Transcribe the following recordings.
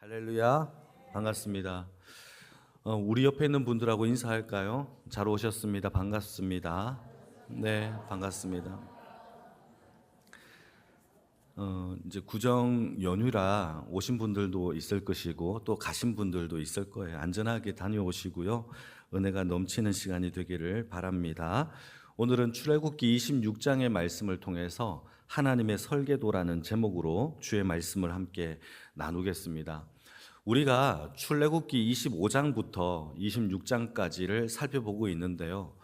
할렐루야, 반갑습니다. 우리 옆에 있는 분들하고 인사할까요? 잘 오셨습니다. 반갑습니다. 네, 반갑습니다. 이제 구정 연휴라 오신 분들도 있을 것이고 또 가신 분들도 있을 거예요. 안전하게 다녀오시고요. 은혜가 넘치는 시간이 되기를 바랍니다. 오늘은 출애굽기 26장의 말씀을 통해서 하나님의 설계도라는 제목으로 주의 말씀을 함께 나누겠습니다. 우리가 출애굽기 25장부터 26장까지를 살펴보고 있는데요.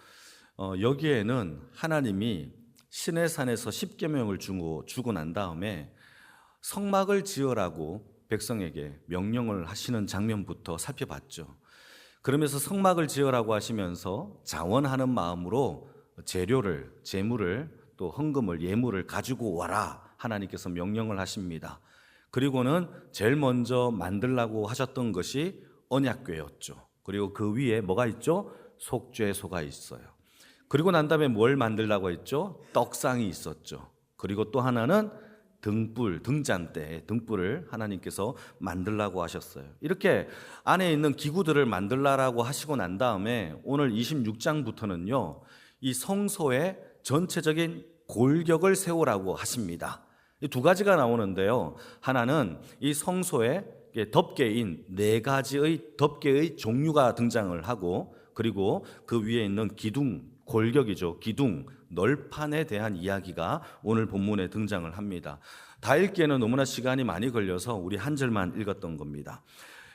여기에는 하나님이 시내산에서 십계명을 주고 난 다음에 성막을 지으라고 백성에게 명령을 하시는 장면부터 살펴봤죠. 그러면서 성막을 지으라고 하시면서 자원하는 마음으로 재료를, 재물을, 또 헌금을, 예물을 가지고 와라 하나님께서 명령을 하십니다. 그리고는 제일 먼저 만들라고 하셨던 것이 언약궤였죠. 그리고 그 위에 뭐가 있죠? 속죄소가 있어요. 그리고 난 다음에 뭘 만들라고 했죠? 떡상이 있었죠. 그리고 또 하나는 등불, 등잔대, 등불을 하나님께서 만들라고 하셨어요. 이렇게 안에 있는 기구들을 만들라고 하시고 난 다음에 오늘 26장부터는요, 이 성소의 전체적인 골격을 세우라고 하십니다. 이 두 가지가 나오는데요. 하나는 이 성소에 덮개인 네 가지의 덮개의 종류가 등장을 하고, 그리고 그 위에 있는 기둥, 골격이죠. 기둥, 널판에 대한 이야기가 오늘 본문에 등장을 합니다. 다 읽기에는 너무나 시간이 많이 걸려서 우리 한 절만 읽었던 겁니다.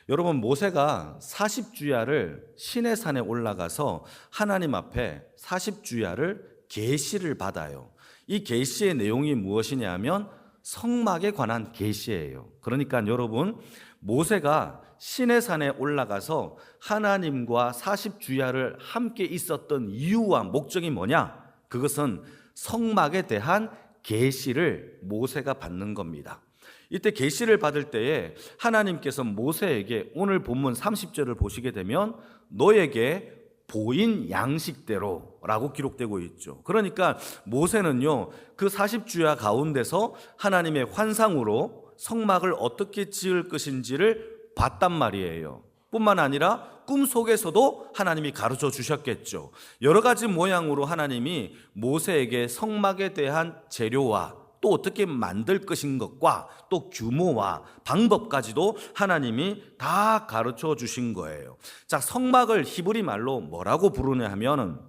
여러분, 모세가 40주야를 시내산에 올라가서 하나님 앞에 40주야를 계시를 받아요. 이 계시의 내용이 무엇이냐면 성막에 관한 계시예요. 그러니까 여러분, 모세가 시내산에 올라가서 하나님과 40주야를 함께 있었던 이유와 목적이 뭐냐? 그것은 성막에 대한 계시를 모세가 받는 겁니다. 이때 계시를 받을 때에 하나님께서 모세에게 오늘 본문 30절을 보시게 되면 너에게 보인 양식대로 라고 기록되고 있죠. 그러니까 모세는요, 그 40주야 가운데서 하나님의 환상으로 성막을 어떻게 지을 것인지를 봤단 말이에요. 뿐만 아니라 꿈속에서도 하나님이 가르쳐 주셨겠죠. 여러 가지 모양으로 하나님이 모세에게 성막에 대한 재료와 또 어떻게 만들 것인 것과 또 규모와 방법까지도 하나님이 다 가르쳐 주신 거예요. 자, 성막을 히브리 말로 뭐라고 부르냐 하면은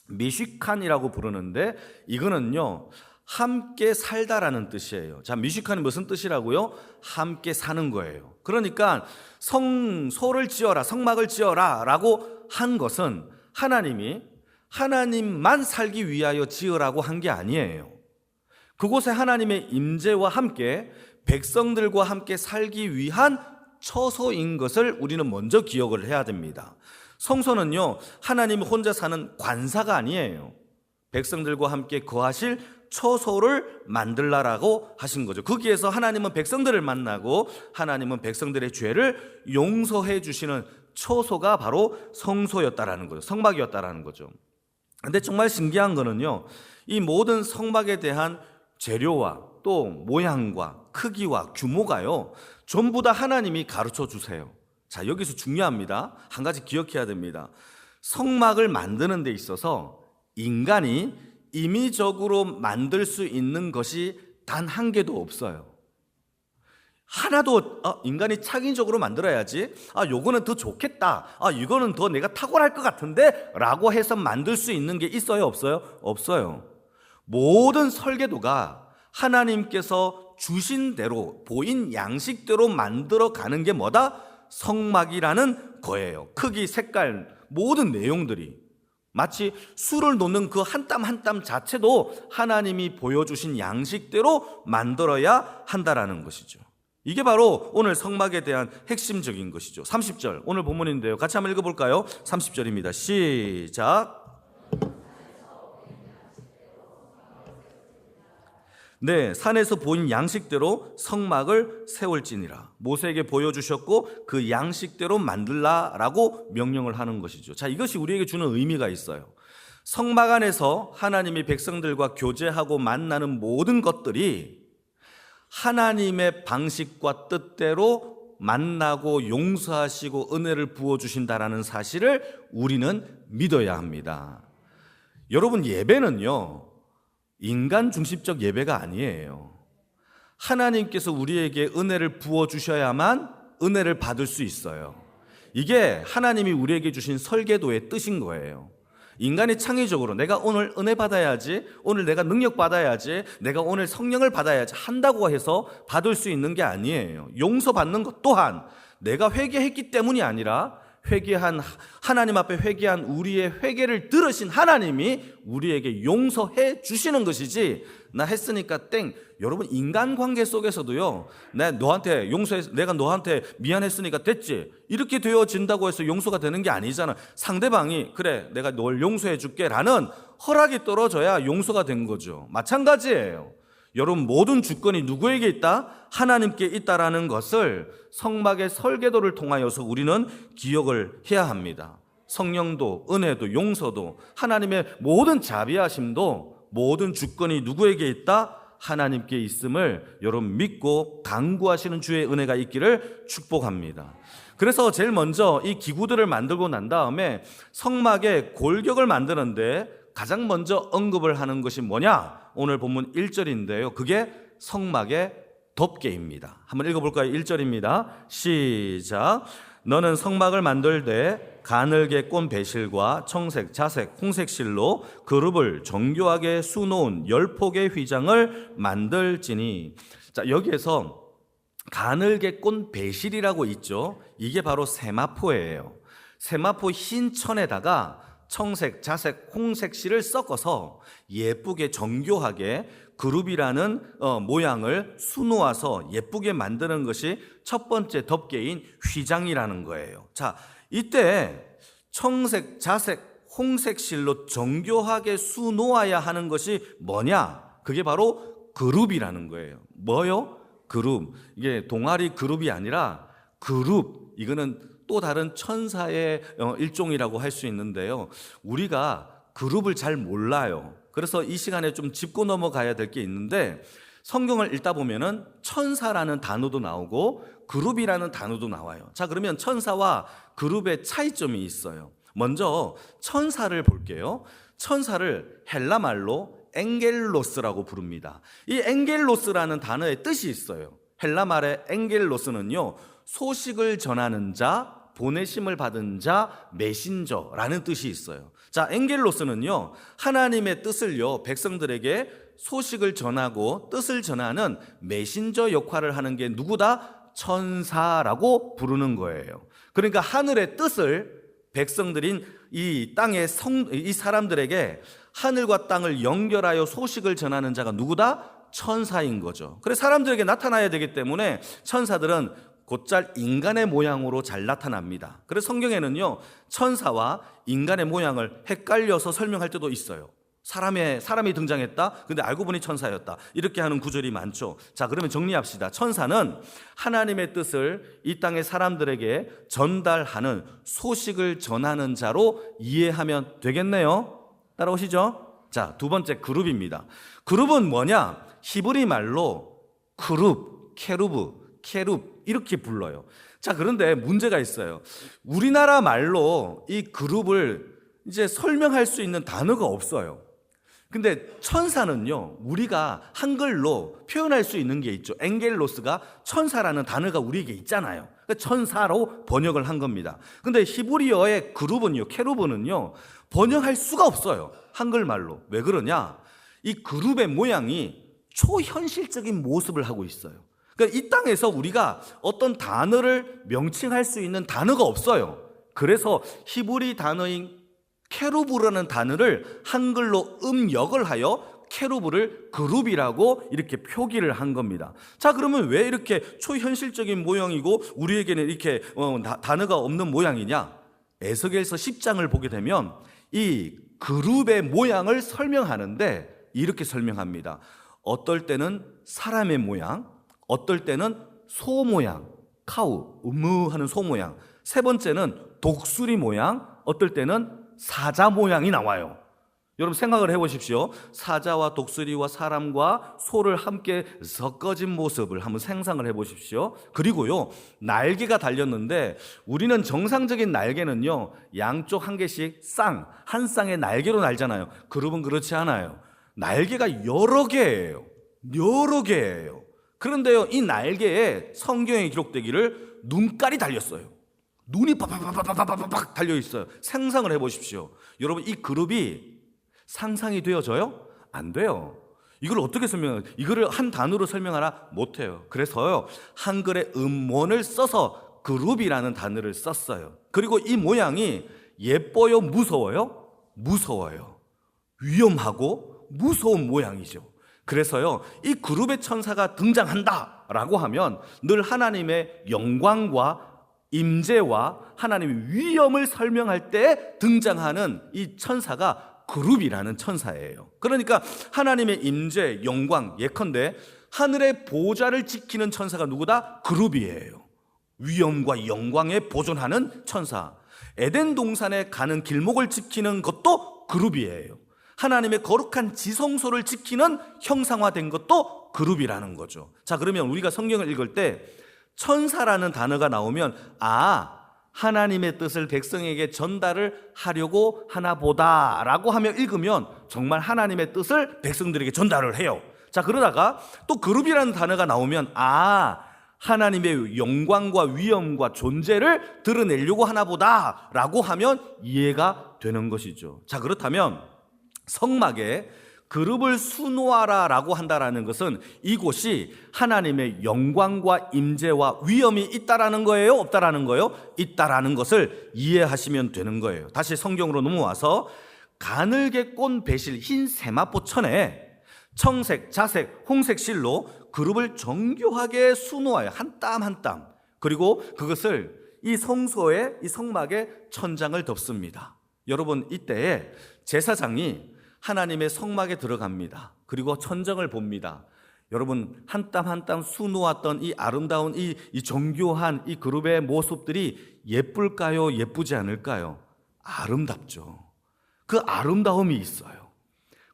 미시칸이라고 부르는데, 이거는요 함께 살다라는 뜻이에요. 자, 미시칸이 무슨 뜻이라고요? 함께 사는 거예요. 그러니까 성소를 지어라, 성막을 지어라 라고 한 것은 하나님이 하나님만 살기 위하여 지으라고 한 게 아니에요. 그곳에 하나님의 임재와 함께 백성들과 함께 살기 위한 처소인 것을 우리는 먼저 기억을 해야 됩니다. 성소는요, 하나님 혼자 사는 관사가 아니에요. 백성들과 함께 거하실 처소를 만들라라고 하신 거죠. 거기에서 하나님은 백성들을 만나고 하나님은 백성들의 죄를 용서해 주시는 처소가 바로 성소였다라는 거죠. 성막이었다라는 거죠. 근데 정말 신기한 거는요, 이 모든 성막에 대한 재료와 또 모양과 크기와 규모가요, 전부 다 하나님이 가르쳐 주세요. 자, 여기서 중요합니다. 한 가지 기억해야 됩니다. 성막을 만드는 데 있어서 인간이 임의적으로 만들 수 있는 것이 단 한 개도 없어요. 하나도 인간이 창의적으로 만들어야지, 요거는 더 좋겠다, 이거는 더 내가 탁월할 것 같은데 라고 해서 만들 수 있는 게 있어요? 없어요? 없어요. 모든 설계도가 하나님께서 주신 대로 보인 양식대로 만들어 가는 게 뭐다? 성막이라는 거예요. 크기, 색깔, 모든 내용들이 마치 술을 놓는 그 한 땀 한 땀 자체도 하나님이 보여주신 양식대로 만들어야 한다라는 것이죠. 이게 바로 오늘 성막에 대한 핵심적인 것이죠. 30절 오늘 본문인데요, 같이 한번 읽어볼까요? 30절입니다. 시작. 네, 산에서 보인 양식대로 성막을 세울지니라. 모세에게 보여주셨고 그 양식대로 만들라라고 명령을 하는 것이죠. 자, 이것이 우리에게 주는 의미가 있어요. 성막 안에서 하나님이 백성들과 교제하고 만나는 모든 것들이 하나님의 방식과 뜻대로 만나고 용서하시고 은혜를 부어주신다라는 사실을 우리는 믿어야 합니다. 여러분, 예배는요, 인간 중심적 예배가 아니에요. 하나님께서 우리에게 은혜를 부어주셔야만 은혜를 받을 수 있어요. 이게 하나님이 우리에게 주신 설계도의 뜻인 거예요. 인간이 창의적으로 내가 오늘 은혜 받아야지, 오늘 내가 능력 받아야지, 내가 오늘 성령을 받아야지 한다고 해서 받을 수 있는 게 아니에요. 용서받는 것 또한 내가 회개했기 때문이 아니라 하나님 앞에 회개한 우리의 회개를 들으신 하나님이 우리에게 용서해 주시는 것이지, 나 했으니까 땡. 여러분, 인간관계 속에서도요, 내가 너한테 미안했으니까 됐지, 이렇게 되어진다고 해서 용서가 되는 게 아니잖아. 상대방이 그래 내가 널 용서해 줄게 라는 허락이 떨어져야 용서가 된 거죠. 마찬가지예요. 여러분, 모든 주권이 누구에게 있다? 하나님께 있다라는 것을 성막의 설계도를 통하여서 우리는 기억을 해야 합니다. 성령도, 은혜도, 용서도, 하나님의 모든 자비하심도, 모든 주권이 누구에게 있다? 하나님께 있음을 여러분 믿고 간구하시는 주의 은혜가 있기를 축복합니다. 그래서 제일 먼저 이 기구들을 만들고 난 다음에 성막의 골격을 만드는데 가장 먼저 언급을 하는 것이 뭐냐? 오늘 본문 1절인데요. 그게 성막의 덮개입니다. 한번 읽어볼까요? 1절입니다. 시작. 너는 성막을 만들되 가늘게 꼰 배실과 청색, 자색, 홍색실로 그룹을 정교하게 수놓은 10폭의 휘장을 만들지니. 자, 여기에서 가늘게 꼰 배실이라고 있죠. 이게 바로 세마포예요. 세마포 흰 천에다가 청색, 자색, 홍색 실을 섞어서 예쁘게 정교하게 그룹이라는 모양을 수놓아서 예쁘게 만드는 것이 첫 번째 덮개인 휘장이라는 거예요. 자, 이때 청색, 자색, 홍색 실로 정교하게 수놓아야 하는 것이 뭐냐? 그게 바로 그룹이라는 거예요. 뭐요? 그룹. 이게 동아리 그룹이 아니라 그룹. 이거는 또 다른 천사의 일종이라고 할 수 있는데요. 우리가 그룹을 잘 몰라요. 그래서 이 시간에 좀 짚고 넘어가야 될 게 있는데, 성경을 읽다 보면은 천사라는 단어도 나오고 그룹이라는 단어도 나와요. 자, 그러면 천사와 그룹의 차이점이 있어요. 먼저 천사를 볼게요. 천사를 헬라 말로 엥겔로스라고 부릅니다. 이 엥겔로스라는 단어의 뜻이 있어요. 헬라 말의 엥겔로스는요, 소식을 전하는 자, 보내심을 받은 자, 메신저라는 뜻이 있어요. 자, 엥겔로스는요, 하나님의 뜻을요, 백성들에게 소식을 전하고 뜻을 전하는 메신저 역할을 하는 게 누구다? 천사라고 부르는 거예요. 그러니까 하늘의 뜻을 백성들인 이 땅의 이 사람들에게 하늘과 땅을 연결하여 소식을 전하는 자가 누구다? 천사인 거죠. 그래서 사람들에게 나타나야 되기 때문에 천사들은 곧잘 인간의 모양으로 잘 나타납니다. 그래서 성경에는요, 천사와 인간의 모양을 헷갈려서 설명할 때도 있어요. 사람이 등장했다. 근데 알고 보니 천사였다. 이렇게 하는 구절이 많죠. 자, 그러면 정리합시다. 천사는 하나님의 뜻을 이 땅의 사람들에게 전달하는, 소식을 전하는 자로 이해하면 되겠네요. 따라오시죠? 자, 두 번째 그룹입니다. 그룹은 뭐냐? 히브리 말로 그룹, 케룹 이렇게 불러요. 자, 그런데 문제가 있어요. 우리나라 말로 이 그룹을 이제 설명할 수 있는 단어가 없어요. 근데 천사는요, 우리가 한글로 표현할 수 있는 게 있죠. 엥겔로스가 천사라는 단어가 우리에게 있잖아요. 그러니까 천사로 번역을 한 겁니다. 근데 히브리어의 그룹은요, 케루브는요, 번역할 수가 없어요. 한글말로. 왜 그러냐? 이 그룹의 모양이 초현실적인 모습을 하고 있어요. 그러니까 이 땅에서 우리가 어떤 단어를 명칭할 수 있는 단어가 없어요. 그래서 히브리 단어인 케루브라는 단어를 한글로 음역을 하여 케루브를 그룹이라고 이렇게 표기를 한 겁니다. 자, 그러면 왜 이렇게 초현실적인 모양이고 우리에게는 이렇게 단어가 없는 모양이냐? 에스겔서 10장을 보게 되면 이 그룹의 모양을 설명하는데 이렇게 설명합니다. 어떨 때는 사람의 모양, 어떨 때는 소 모양, 카우, 하는 소 모양, 세 번째는 독수리 모양, 어떨 때는 사자 모양이 나와요. 여러분 생각을 해보십시오. 사자와 독수리와 사람과 소를 함께 섞어진 모습을 한번 상상을 해보십시오. 그리고요, 날개가 달렸는데 우리는 정상적인 날개는요, 양쪽 한 개씩 한 쌍의 날개로 날잖아요. 그룹은 그렇지 않아요. 날개가 여러 개예요. 여러 개예요. 그런데요, 이 날개에 성경에 기록되기를 눈깔이 달렸어요. 눈이 팍팍팍팍팍팍 달려있어요. 상상을 해보십시오. 여러분, 이 그룹이 상상이 되어져요? 안 돼요. 이걸 어떻게 설명해요? 이거를 한 단어로 설명하라? 못해요. 그래서요, 한글에 음원을 써서 그룹이라는 단어를 썼어요. 그리고 이 모양이 예뻐요? 무서워요? 무서워요. 위험하고 무서운 모양이죠. 그래서요, 이 그룹의 천사가 등장한다라고 하면 늘 하나님의 영광과 임재와 하나님의 위엄을 설명할 때 등장하는 이 천사가 그룹이라는 천사예요. 그러니까 하나님의 임재, 영광, 예컨대 하늘의 보좌를 지키는 천사가 누구다? 그룹이에요. 위엄과 영광에 보존하는 천사. 에덴 동산에 가는 길목을 지키는 것도 그룹이에요. 하나님의 거룩한 지성소를 지키는 형상화된 것도 그룹이라는 거죠. 자, 그러면 우리가 성경을 읽을 때 천사라는 단어가 나오면 하나님의 뜻을 백성에게 전달을 하려고 하나 보다라고 하며 읽으면 정말 하나님의 뜻을 백성들에게 전달을 해요. 자, 그러다가 또 그룹이라는 단어가 나오면 하나님의 영광과 위엄과 존재를 드러내려고 하나 보다라고 하면 이해가 되는 것이죠. 자, 그렇다면 성막에 그룹을 수놓아라라고 한다라는 것은 이곳이 하나님의 영광과 임재와 위엄이 있다라는 거예요? 없다라는 거예요? 있다라는 것을 이해하시면 되는 거예요. 다시 성경으로 넘어와서 가늘게 꼰 배실 흰 세마포 천에 청색, 자색, 홍색 실로 그룹을 정교하게 수놓아요. 한 땀 한 땀. 그리고 그것을 이 성소에, 이 성막에 천장을 덮습니다. 여러분, 이때에 제사장이 하나님의 성막에 들어갑니다. 그리고 천정을 봅니다. 여러분, 한 땀 한 땀 수놓았던 이 아름다운 이 정교한 이 그룹의 모습들이 예쁠까요? 예쁘지 않을까요? 아름답죠. 그 아름다움이 있어요.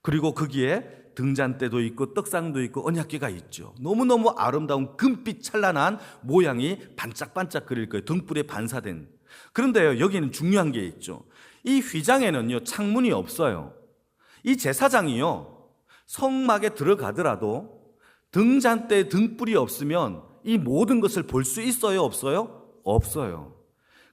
그리고 거기에 등잔대도 있고 떡상도 있고 언약궤가 있죠. 너무너무 아름다운 금빛 찬란한 모양이 반짝반짝거릴 거예요. 등불에 반사된. 그런데요, 여기는 중요한 게 있죠. 이 휘장에는요, 창문이 없어요. 이 제사장이요, 성막에 들어가더라도 등잔대에 등불이 없으면 이 모든 것을 볼 수 있어요? 없어요? 없어요.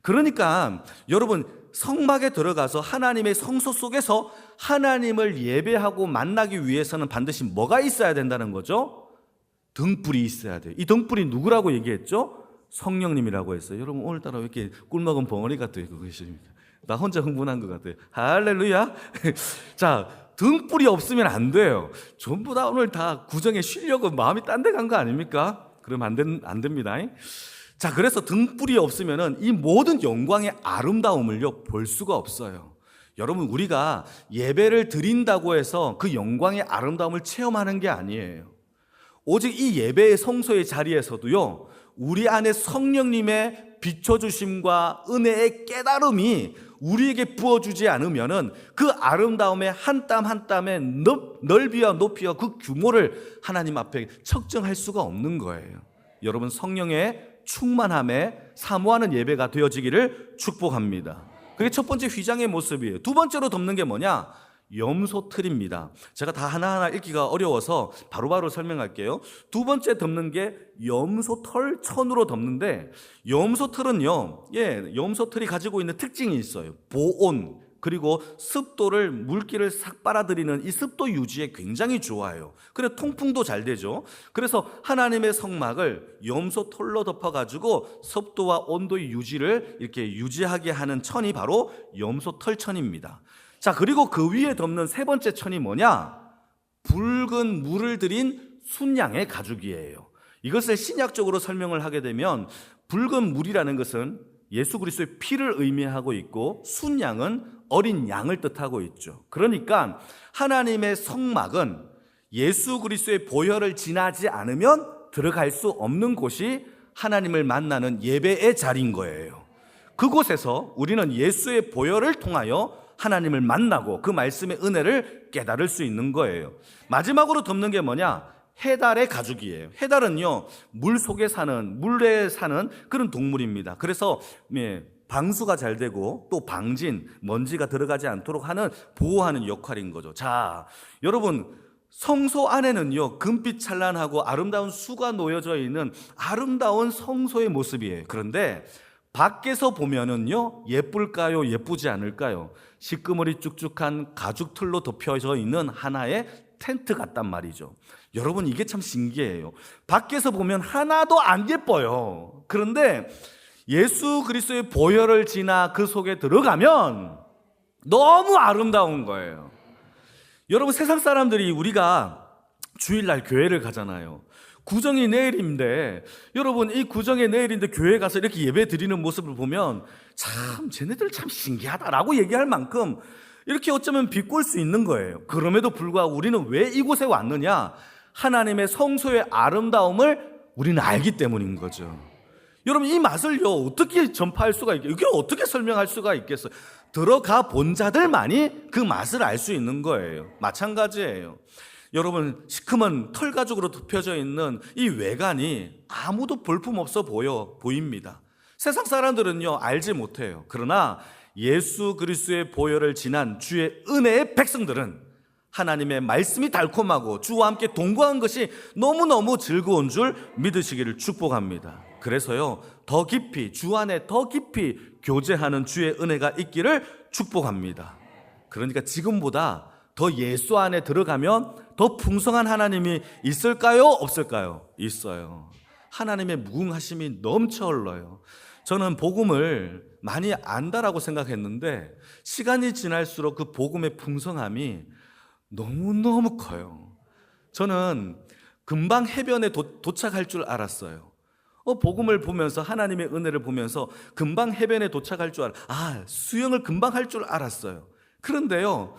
그러니까 여러분, 성막에 들어가서 하나님의 성소 속에서 하나님을 예배하고 만나기 위해서는 반드시 뭐가 있어야 된다는 거죠? 등불이 있어야 돼요. 이 등불이 누구라고 얘기했죠? 성령님이라고 했어요. 여러분, 오늘따라 왜 이렇게 꿀먹은 벙어리 같아요? 그것입니까? 나 혼자 흥분한 것 같아요. 할렐루야. 자, 등불이 없으면 안 돼요. 전부 다 오늘 다 구정에 쉬려고 마음이 딴 데 간 거 아닙니까? 그러면 안 됩니다. 자, 그래서 등불이 없으면 이 모든 영광의 아름다움을요, 볼 수가 없어요. 여러분, 우리가 예배를 드린다고 해서 그 영광의 아름다움을 체험하는 게 아니에요. 오직 이 예배의 성소의 자리에서도요, 우리 안에 성령님의 비춰주심과 은혜의 깨달음이 우리에게 부어주지 않으면은 그 아름다움의 한 땀 한 땀의 넓이와 높이와 그 규모를 하나님 앞에 측정할 수가 없는 거예요. 여러분, 성령의 충만함에 사모하는 예배가 되어지기를 축복합니다. 그게 첫 번째 휘장의 모습이에요. 두 번째로 덮는 게 뭐냐? 염소 틀입니다. 제가 다 하나하나 읽기가 어려워서 바로바로 설명할게요. 두 번째 덮는 게 염소 털 천으로 덮는데, 염소 털은요, 염소 털이 가지고 있는 특징이 있어요. 보온, 그리고 습도를, 물기를 싹 빨아들이는 이 습도 유지에 굉장히 좋아요. 그래서 통풍도 잘 되죠. 그래서 하나님의 성막을 염소 털로 덮어가지고 습도와 온도의 유지를 이렇게 유지하게 하는 천이 바로 염소 털천입니다. 자, 그리고 그 위에 덮는 세 번째 천이 뭐냐? 붉은 물을 들인 순양의 가죽이에요. 이것을 신약적으로 설명을 하게 되면 붉은 물이라는 것은 예수 그리스도의 피를 의미하고 있고, 순양은 어린 양을 뜻하고 있죠. 그러니까 하나님의 성막은 예수 그리스도의 보혈을 지나지 않으면 들어갈 수 없는 곳이 하나님을 만나는 예배의 자리인 거예요. 그곳에서 우리는 예수의 보혈을 통하여 하나님을 만나고 그 말씀의 은혜를 깨달을 수 있는 거예요. 마지막으로 덮는 게 뭐냐? 해달의 가죽이에요. 해달은요, 물 속에 사는, 물에 사는 그런 동물입니다. 그래서 방수가 잘 되고 또 방진, 먼지가 들어가지 않도록 하는, 보호하는 역할인 거죠. 자, 여러분, 성소 안에는요, 금빛 찬란하고 아름다운 수가 놓여져 있는 아름다운 성소의 모습이에요. 그런데 밖에서 보면은요, 예쁠까요? 예쁘지 않을까요? 시커머리 쭉쭉한 가죽 틀로 덮여져 있는 하나의 텐트 같단 말이죠. 여러분, 이게 참 신기해요. 밖에서 보면 하나도 안 예뻐요. 그런데 예수 그리스도의 보혈을 지나 그 속에 들어가면 너무 아름다운 거예요. 여러분, 세상 사람들이, 우리가 주일날 교회를 가잖아요. 구정이 내일인데, 여러분, 이 구정의 내일인데 교회 가서 이렇게 예배 드리는 모습을 보면 참 쟤네들 참 신기하다라고 얘기할 만큼 이렇게 어쩌면 비꼴 수 있는 거예요. 그럼에도 불구하고 우리는 왜 이곳에 왔느냐? 하나님의 성소의 아름다움을 우리는 알기 때문인 거죠. 여러분, 이 맛을요, 어떻게 전파할 수가 있겠어요? 이게 어떻게 설명할 수가 있겠어요? 들어가 본 자들만이 그 맛을 알 수 있는 거예요. 마찬가지예요. 여러분, 시커먼 털가죽으로 덮여져 있는 이 외관이 아무도 볼품없어 보입니다. 세상 사람들은요, 알지 못해요. 그러나 예수 그리스도의 보혈을 지난 주의 은혜의 백성들은 하나님의 말씀이 달콤하고 주와 함께 동거한 것이 너무너무 즐거운 줄 믿으시기를 축복합니다. 그래서요, 더 깊이, 주 안에 더 깊이 교제하는 주의 은혜가 있기를 축복합니다. 그러니까 지금보다 더 예수 안에 들어가면 더 풍성한 하나님이 있을까요? 없을까요? 있어요. 하나님의 무궁하심이 넘쳐 흘러요. 저는 복음을 많이 안다라고 생각했는데 시간이 지날수록 그 복음의 풍성함이 너무너무 커요. 저는 금방 해변에 도착할 줄 알았어요. 복음을 보면서, 하나님의 은혜를 보면서 금방 해변에 도착할 줄 수영을 금방 할 줄 알았어요. 그런데요,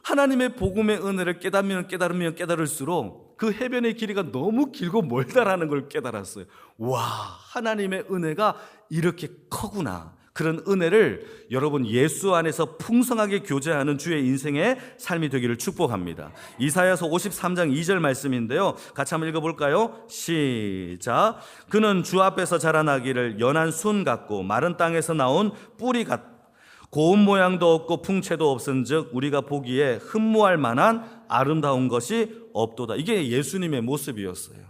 하나님의 복음의 은혜를 깨달으면 깨달을수록 그 해변의 길이가 너무 길고 멀다라는 걸 깨달았어요. 와, 하나님의 은혜가 이렇게 커구나. 그런 은혜를 여러분 예수 안에서 풍성하게 교제하는 주의 인생의 삶이 되기를 축복합니다. 이사야서 53장 2절 말씀인데요, 같이 한번 읽어볼까요? 시작. 그는 주 앞에서 자라나기를 연한 순 같고 마른 땅에서 나온 뿌리 같, 고운 모양도 없고 풍채도 없은즉 우리가 보기에 흠모할 만한 아름다운 것이 없도다. 이게 예수님의 모습이었어요.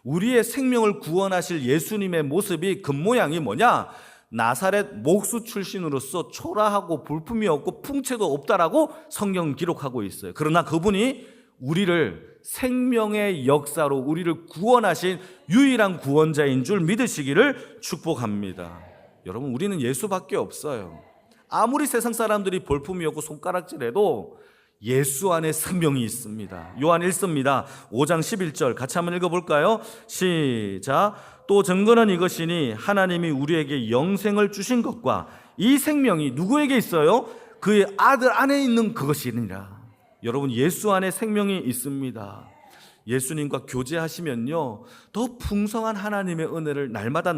우리의 생명을 구원하실 예수님의 모습이, 겉모양이 뭐냐? 나사렛 목수 출신으로서 초라하고 볼품이 없고 풍채도 없다라고 성경 기록하고 있어요. 그러나 그분이 우리를 생명의 역사로 우리를 구원하신 유일한 구원자인 줄 믿으시기를 축복합니다. 여러분, 우리는 예수밖에 없어요. 아무리 세상 사람들이 볼품이 없고 손가락질해도 예수 안에 생명이 있습니다. 요한 1서입니다. 5장 11절 같이 한번 읽어볼까요? 시작. 또 증거는 이것이니 하나님이 우리에게 영생을 주신 것과 이 생명이 누구에게 있어요? 그의 아들 안에 있는 그것이니라. 여러분, 예수 안에 생명이 있습니다. 예수님과 교제하시면요, 더 풍성한 하나님의 은혜를 날마다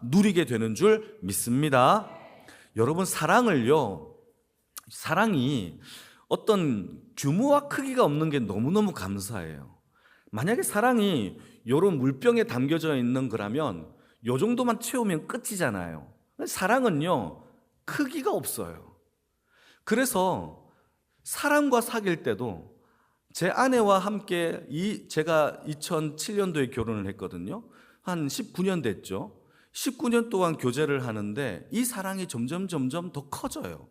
누리게 되는 줄 믿습니다. 여러분, 사랑이 어떤 규모와 크기가 없는 게 너무너무 감사해요. 만약에 사랑이 요런 물병에 담겨져 있는 거라면 요 정도만 채우면 끝이잖아요. 사랑은요, 크기가 없어요. 그래서 사람과 사귈 때도 제 아내와 함께 제가 2007년도에 결혼을 했거든요. 한 19년 됐죠. 19년 동안 교제를 하는데 이 사랑이 점점 더 커져요.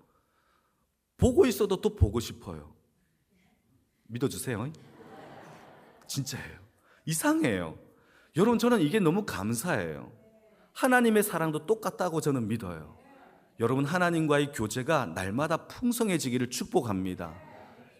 보고 있어도 또 보고 싶어요. 믿어주세요. 진짜예요. 이상해요. 여러분, 저는 이게 너무 감사해요. 하나님의 사랑도 똑같다고 저는 믿어요. 여러분, 하나님과의 교제가 날마다 풍성해지기를 축복합니다.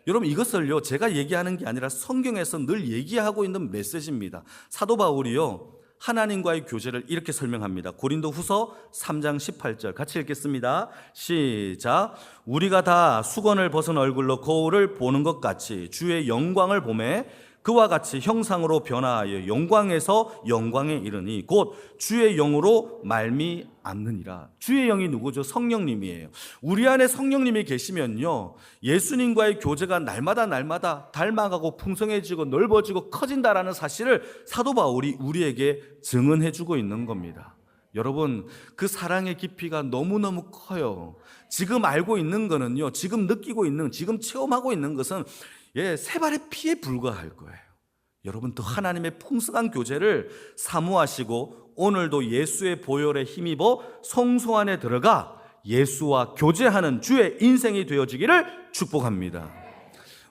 여러분, 이것을요, 제가 얘기하는 게 아니라 성경에서 늘 얘기하고 있는 메시지입니다. 사도 바울이요, 하나님과의 교제를 이렇게 설명합니다. 고린도 후서 3장 18절 같이 읽겠습니다. 시작. 우리가 다 수건을 벗은 얼굴로 거울을 보는 것 같이 주의 영광을 보매 그와 같이 형상으로 변화하여 영광에서 영광에 이르니 곧 주의 영으로 말미암느니라. 주의 영이 누구죠? 성령님이에요. 우리 안에 성령님이 계시면요, 예수님과의 교제가 날마다 닮아가고 풍성해지고 넓어지고 커진다라는 사실을 사도 바울이 우리에게 증언해 주고 있는 겁니다. 여러분, 그 사랑의 깊이가 너무너무 커요. 지금 알고 있는 거는요, 지금 느끼고 있는, 지금 체험하고 있는 것은 세 발의 피에 불과할 거예요. 여러분, 더 하나님의 풍성한 교제를 사모하시고 오늘도 예수의 보혈에 힘입어 성소 안에 들어가 예수와 교제하는 주의 인생이 되어지기를 축복합니다.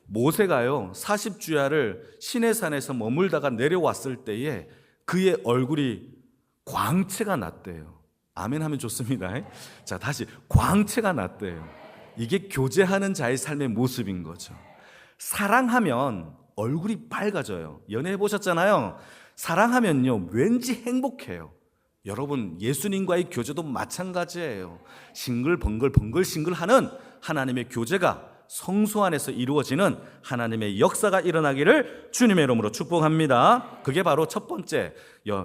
모세가요, 40주야를 시내산에서 머물다가 내려왔을 때에 그의 얼굴이 광채가 났대요. 아멘 하면 좋습니다. 자, 다시 광채가 났대요. 이게 교제하는 자의 삶의 모습인 거죠. 사랑하면 얼굴이 밝아져요. 연애해 보셨잖아요. 사랑하면요, 왠지 행복해요. 여러분, 예수님과의 교제도 마찬가지예요. 싱글벙글 싱글하는 하나님의 교제가 성소 안에서 이루어지는 하나님의 역사가 일어나기를 주님의 이름으로 축복합니다. 그게 바로 첫 번째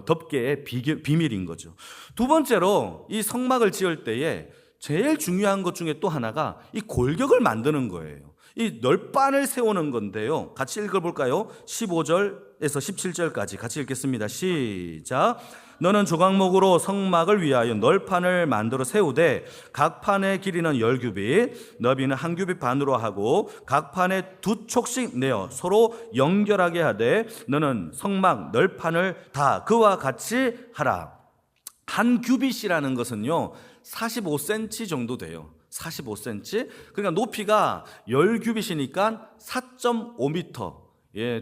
덮개의 비밀인 거죠. 두 번째로 이 성막을 지을 때에 제일 중요한 것 중에 또 하나가 이 골격을 만드는 거예요. 이 널판을 세우는 건데요, 같이 읽어볼까요? 15절에서 17절까지 같이 읽겠습니다. 시작. 너는 조각목으로 성막을 위하여 널판을 만들어 세우되 각 판의 길이는 10규빗, 너비는 1규빗 반으로 하고 각 판에 2촉씩 내어 서로 연결하게 하되 너는 성막 널판을 다 그와 같이 하라. 1규빗이라는 것은요 45cm 정도 돼요. 45cm. 그러니까 높이가 10규빗이니까 4.5m.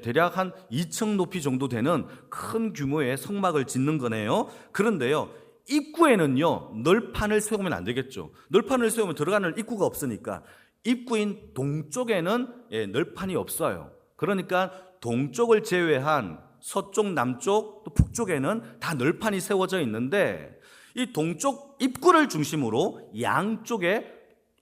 대략 한 2층 높이 정도 되는 큰 규모의 성막을 짓는 거네요. 그런데요, 입구에는요, 널판을 세우면 안 되겠죠. 널판을 세우면 들어가는 입구가 없으니까 입구인 동쪽에는 널판이 없어요. 그러니까 동쪽을 제외한 서쪽, 남쪽, 또 북쪽에는 다 널판이 세워져 있는데 이 동쪽 입구를 중심으로 양쪽에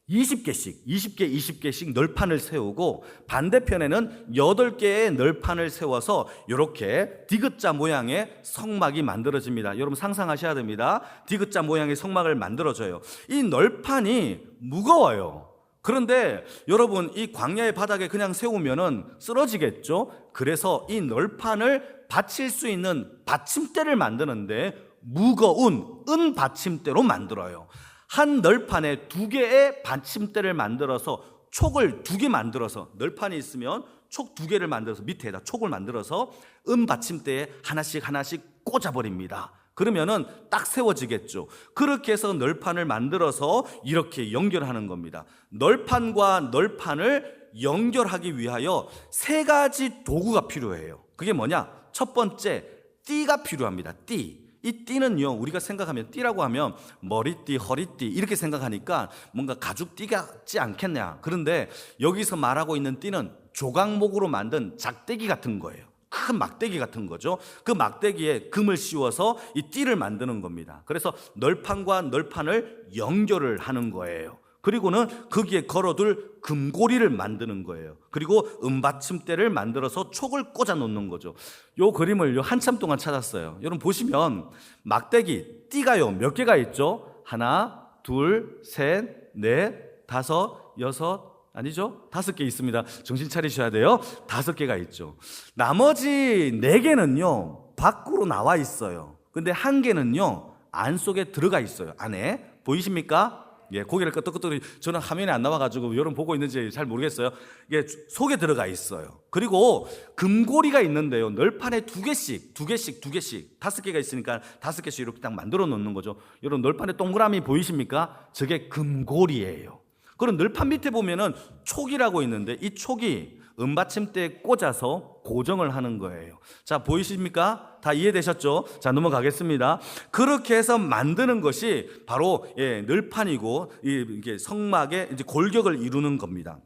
20개씩 널판을 세우고 반대편에는 8개의 널판을 세워서 이렇게 디귿자 모양의 성막이 만들어집니다. 여러분 상상하셔야 됩니다. 디귿자 모양의 성막을 만들어줘요. 이 널판이 무거워요. 그런데 여러분, 이 광야의 바닥에 그냥 세우면은 쓰러지겠죠? 그래서 이 널판을 받칠 수 있는 받침대를 만드는데 무거운 은 받침대로 만들어요. 한 널판에 2개의 받침대를 만들어서 촉을 2개 만들어서, 널판이 있으면 촉 2개를 만들어서 밑에다 촉을 만들어서 은 받침대에 하나씩 꽂아버립니다. 그러면은 딱 세워지겠죠. 그렇게 해서 널판을 만들어서 이렇게 연결하는 겁니다. 널판과 널판을 연결하기 위하여 3가지 도구가 필요해요. 그게 뭐냐? 첫 번째, 띠가 필요합니다. 띠. 이 띠는요, 우리가 생각하면 띠라고 하면 머리띠, 허리띠 이렇게 생각하니까 뭔가 가죽띠 같지 않겠냐. 그런데 여기서 말하고 있는 띠는 조각목으로 만든 작대기 같은 거예요. 큰 막대기 같은 거죠. 그 막대기에 금을 씌워서 이 띠를 만드는 겁니다. 그래서 널판과 널판을 연결을 하는 거예요. 그리고는 거기에 걸어둘 금고리를 만드는 거예요. 그리고 은받침대를 만들어서 촉을 꽂아 놓는 거죠. 요 그림을 한참 동안 찾았어요. 여러분 보시면 막대기, 띠가요 몇 개가 있죠? 하나, 둘, 셋, 넷, 다섯, 여섯, 아니죠? 5개 있습니다. 정신 차리셔야 돼요. 5개가 있죠. 나머지 4개는요 밖으로 나와 있어요. 근데 1개는요 안 속에 들어가 있어요. 안에 보이십니까? 고개를 끄덕끄덕. 저는 화면에 안 나와가지고 여러분 보고 있는지 잘 모르겠어요. 이게 속에 들어가 있어요. 그리고 금고리가 있는데요, 널판에 2개씩 5개가 있으니까 5개씩 이렇게 딱 만들어 놓는 거죠. 여러분 널판에 동그라미 보이십니까? 저게 금고리예요. 그럼 널판 밑에 보면은 촉이라고 있는데 이 촉이 은받침대에 꽂아서 고정을 하는 거예요. 자, 보이십니까? 다 이해되셨죠? 자, 넘어가겠습니다. 그렇게 해서 만드는 것이 바로 널판이고 이게 성막의 이제 골격을 이루는 겁니다.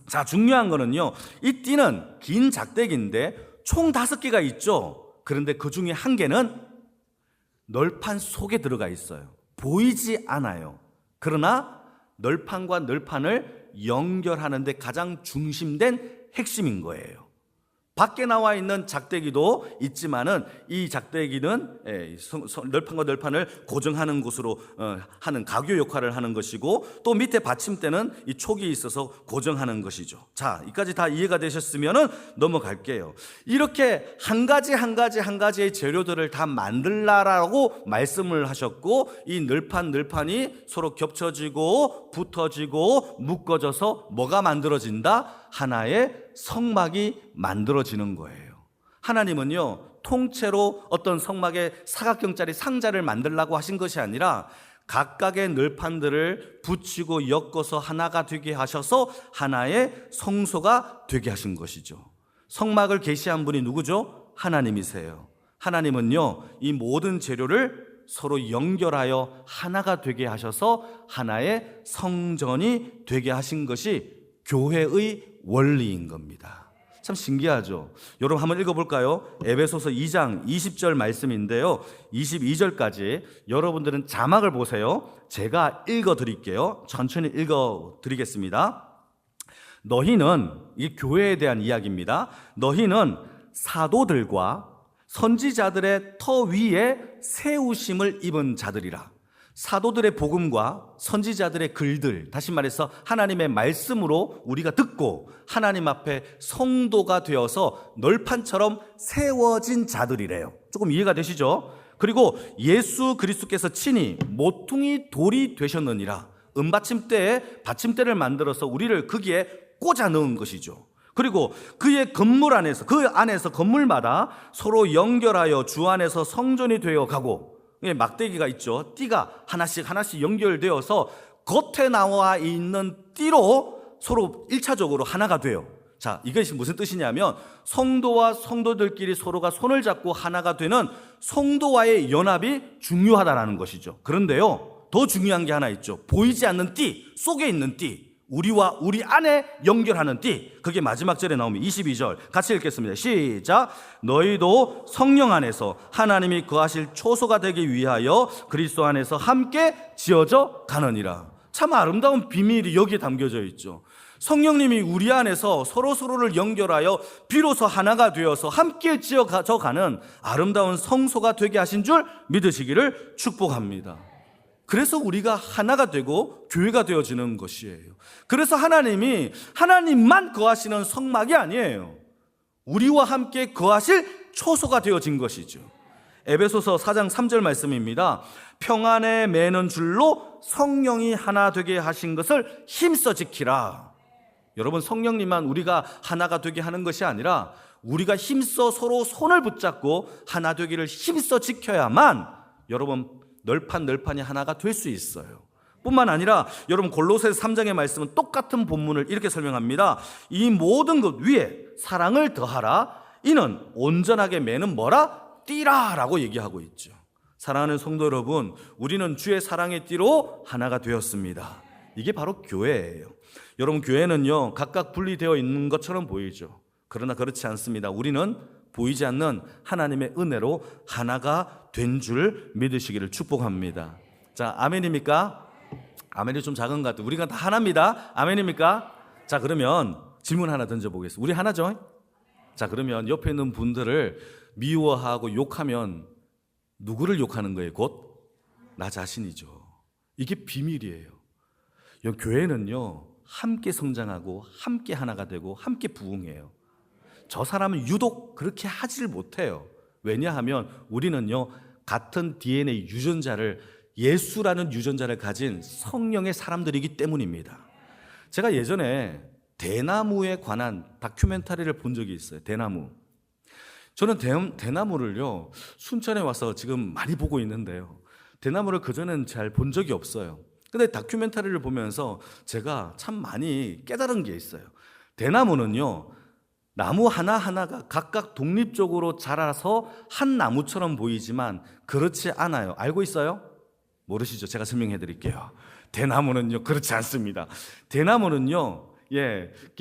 자, 중요한 거는요, 이 띠는 긴 작대기인데 총 5개가 있죠. 그런데 그 중에 1개는 널판 속에 들어가 있어요. 보이지 않아요. 그러나 널판과 널판을 연결하는 데 가장 중심된 핵심인 거예요. 밖에 나와 있는 작대기도 있지만은 이 작대기는 널판과 널판을 고정하는 곳으로 하는 가교 역할을 하는 것이고, 또 밑에 받침대는 이 촉이 있어서 고정하는 것이죠. 자, 이까지 다 이해가 되셨으면은 넘어갈게요. 이렇게 한 가지의 재료들을 다 만들라라고 말씀을 하셨고, 이 널판이 서로 겹쳐지고 붙어지고 묶어져서 뭐가 만들어진다? 하나의 성막이 만들어지는 거예요. 하나님은요, 통째로 어떤 성막의 사각형짜리 상자를 만들라고 하신 것이 아니라 각각의 널판들을 붙이고 엮어서 하나가 되게 하셔서 하나의 성소가 되게 하신 것이죠. 성막을 계시한 분이 누구죠? 하나님이세요. 하나님은요, 이 모든 재료를 서로 연결하여 하나가 되게 하셔서 하나의 성전이 되게 하신 것이 교회의 원리인 겁니다. 참 신기하죠? 여러분 한번 읽어볼까요? 에베소서 2장 20절 말씀인데요, 22절까지 여러분들은 자막을 보세요. 제가 읽어드릴게요. 천천히 읽어드리겠습니다. 너희는, 이 교회에 대한 이야기입니다. 너희는 사도들과 선지자들의 터 위에 세우심을 입은 자들이라. 사도들의 복음과 선지자들의 글들, 다시 말해서 하나님의 말씀으로 우리가 듣고 하나님 앞에 성도가 되어서 널판처럼 세워진 자들이래요. 조금 이해가 되시죠? 그리고 예수 그리스도께서 친히 모퉁이 돌이 되셨느니라. 은받침대에 받침대를 만들어서 우리를 거기에 꽂아 넣은 것이죠. 그리고 그의 건물 안에서, 그 안에서 건물마다 서로 연결하여 주 안에서 성전이 되어 가고, 막대기가 있죠. 띠가 하나씩 연결되어서 겉에 나와 있는 띠로 서로 1차적으로 하나가 돼요. 자, 이것이 무슨 뜻이냐면 성도와 성도들끼리 서로가 손을 잡고 하나가 되는 성도와의 연합이 중요하다는 것이죠. 그런데요, 더 중요한 게 하나 있죠. 보이지 않는 띠, 속에 있는 띠, 우리와 우리 안에 연결하는 띠. 그게 마지막 절에 나오면 22절 같이 읽겠습니다. 시작. 너희도 성령 안에서 하나님이 거하실 초소가 되기 위하여 그리스도 안에서 함께 지어져 가느니라. 참 아름다운 비밀이 여기에 담겨져 있죠. 성령님이 우리 안에서 서로를 연결하여 비로소 하나가 되어서 함께 지어져 가는 아름다운 성소가 되게 하신 줄 믿으시기를 축복합니다. 그래서 우리가 하나가 되고 교회가 되어지는 것이에요. 그래서 하나님만 거하시는 성막이 아니에요. 우리와 함께 거하실 초소가 되어진 것이죠. 에베소서 4장 3절 말씀입니다. 평안에 매는 줄로 성령이 하나 되게 하신 것을 힘써 지키라. 여러분, 성령님만 우리가 하나가 되게 하는 것이 아니라 우리가 힘써 서로 손을 붙잡고 하나 되기를 힘써 지켜야만 여러분 널판이 하나가 될 수 있어요. 뿐만 아니라 여러분 골로새서 3장의 말씀은 똑같은 본문을 이렇게 설명합니다. 이 모든 것 위에 사랑을 더하라. 이는 온전하게 매는 뭐라? 띠라 라고 얘기하고 있죠. 사랑하는 성도 여러분, 우리는 주의 사랑의 띠로 하나가 되었습니다. 이게 바로 교회예요. 여러분, 교회는요 각각 분리되어 있는 것처럼 보이죠. 그러나 그렇지 않습니다. 우리는 보이지 않는 하나님의 은혜로 하나가 된 줄 믿으시기를 축복합니다. 자, 아멘입니까? 아멘이 좀 작은 것 같아요. 우리가 다 하나입니다. 아멘입니까? 자, 그러면 질문 하나 던져보겠습니다. 우리 하나죠? 자, 그러면 옆에 있는 분들을 미워하고 욕하면 누구를 욕하는 거예요? 곧 나 자신이죠. 이게 비밀이에요. 교회는요 함께 성장하고 함께 하나가 되고 함께 부흥해요. 저 사람은 유독 그렇게 하지를 못해요. 왜냐하면 우리는요 같은 DNA 유전자를, 예수라는 유전자를 가진 성령의 사람들이기 때문입니다. 제가 예전에 대나무에 관한 다큐멘터리를 본 적이 있어요. 대나무. 저는 대나무를요 순천에 와서 지금 많이 보고 있는데요, 대나무를 그전에는 잘 본 적이 없어요. 근데 다큐멘터리를 보면서 제가 참 많이 깨달은 게 있어요. 대나무는요 나무 하나하나가 각각 독립적으로 자라서 한 나무처럼 보이지만 그렇지 않아요. 알고 있어요? 모르시죠? 제가 설명해 드릴게요. 대나무는요 그렇지 않습니다. 대나무는요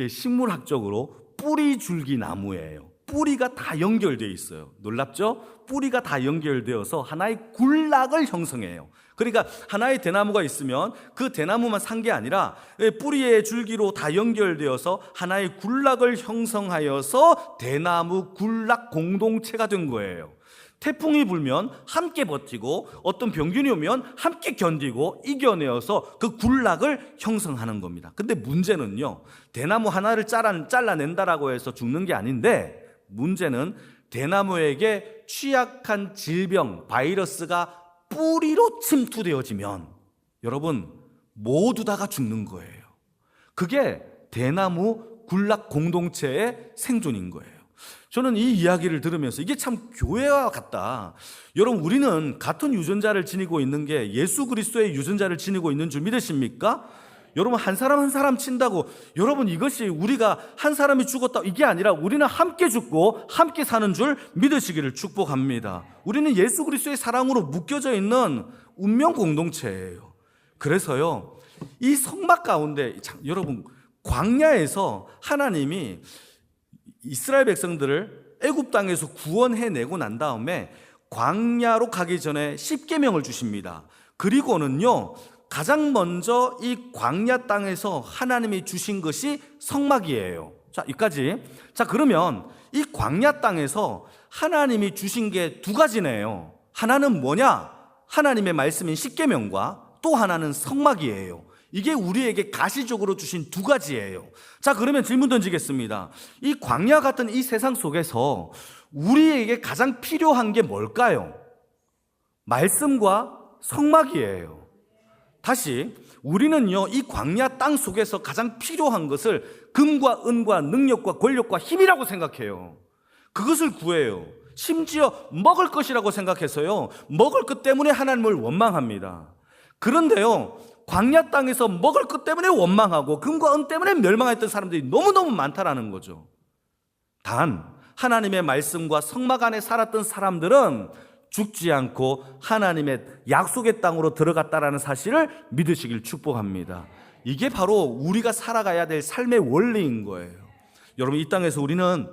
식물학적으로 뿌리 줄기 나무예요. 뿌리가 다 연결되어 있어요. 놀랍죠? 뿌리가 다 연결되어서 하나의 굴락을 형성해요. 그러니까 하나의 대나무가 있으면 그 대나무만 산 게 아니라 뿌리의 줄기로 다 연결되어서 하나의 굴락을 형성하여서 대나무 굴락 공동체가 된 거예요. 태풍이 불면 함께 버티고 어떤 병균이 오면 함께 견디고 이겨내어서 그 굴락을 형성하는 겁니다. 근데 문제는요, 대나무 하나를 잘라낸다라고 해서 죽는 게 아닌데, 문제는 대나무에게 취약한 질병, 바이러스가 뿌리로 침투되어지면 여러분 모두 다가 죽는 거예요. 그게 대나무 굴락 공동체의 생존인 거예요. 저는 이 이야기를 들으면서 이게 참 교회와 같다. 여러분, 우리는 같은 유전자를 지니고 있는 게 예수 그리스도의 유전자를 지니고 있는 줄 믿으십니까? 여러분, 한 사람 한 사람 친다고 여러분 이것이 우리가 한 사람이 죽었다 이게 아니라 우리는 함께 죽고 함께 사는 줄 믿으시기를 축복합니다. 우리는 예수 그리스도의 사랑으로 묶여져 있는 운명 공동체예요. 그래서요, 이 성막 가운데 여러분, 광야에서 하나님이 이스라엘 백성들을 애굽 땅에서 구원해내고 난 다음에 광야로 가기 전에 십계명을 주십니다. 그리고는요, 가장 먼저 이 광야 땅에서 하나님이 주신 것이 성막이에요. 자, 여기까지. 자, 그러면 이 광야 땅에서 하나님이 주신 게 두 가지네요. 하나는 뭐냐? 하나님의 말씀인 십계명과 또 하나는 성막이에요. 이게 우리에게 가시적으로 주신 두 가지예요. 자, 그러면 질문 던지겠습니다. 이 광야 같은 이 세상 속에서 우리에게 가장 필요한 게 뭘까요? 말씀과 성막이에요. 다시, 우리는요, 이 광야 땅 속에서 가장 필요한 것을 금과 은과 능력과 권력과 힘이라고 생각해요. 그것을 구해요. 심지어 먹을 것이라고 생각해서요, 먹을 것 때문에 하나님을 원망합니다. 그런데요, 광야 땅에서 먹을 것 때문에 원망하고 금과 은 때문에 멸망했던 사람들이 너무너무 많다라는 거죠. 단 하나님의 말씀과 성막 안에 살았던 사람들은 죽지 않고 하나님의 약속의 땅으로 들어갔다라는 사실을 믿으시길 축복합니다. 이게 바로 우리가 살아가야 될 삶의 원리인 거예요. 여러분, 이 땅에서 우리는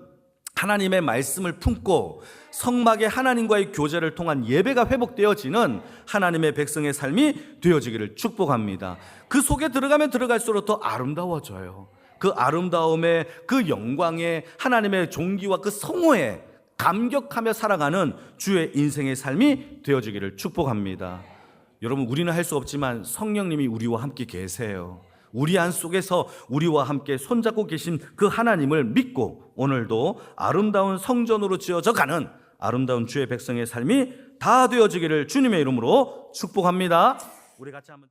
하나님의 말씀을 품고 성막의 하나님과의 교제를 통한 예배가 회복되어지는 하나님의 백성의 삶이 되어지기를 축복합니다. 그 속에 들어가면 들어갈수록 더 아름다워져요. 그 아름다움에, 그 영광에, 하나님의 존귀와 그 성호에 감격하며 살아가는 주의 인생의 삶이 되어지기를 축복합니다. 여러분, 우리는 할 수 없지만 성령님이 우리와 함께 계세요. 우리 안 속에서 우리와 함께 손잡고 계신 그 하나님을 믿고 오늘도 아름다운 성전으로 지어져 가는 아름다운 주의 백성의 삶이 다 되어지기를 주님의 이름으로 축복합니다. 우리 같이 한번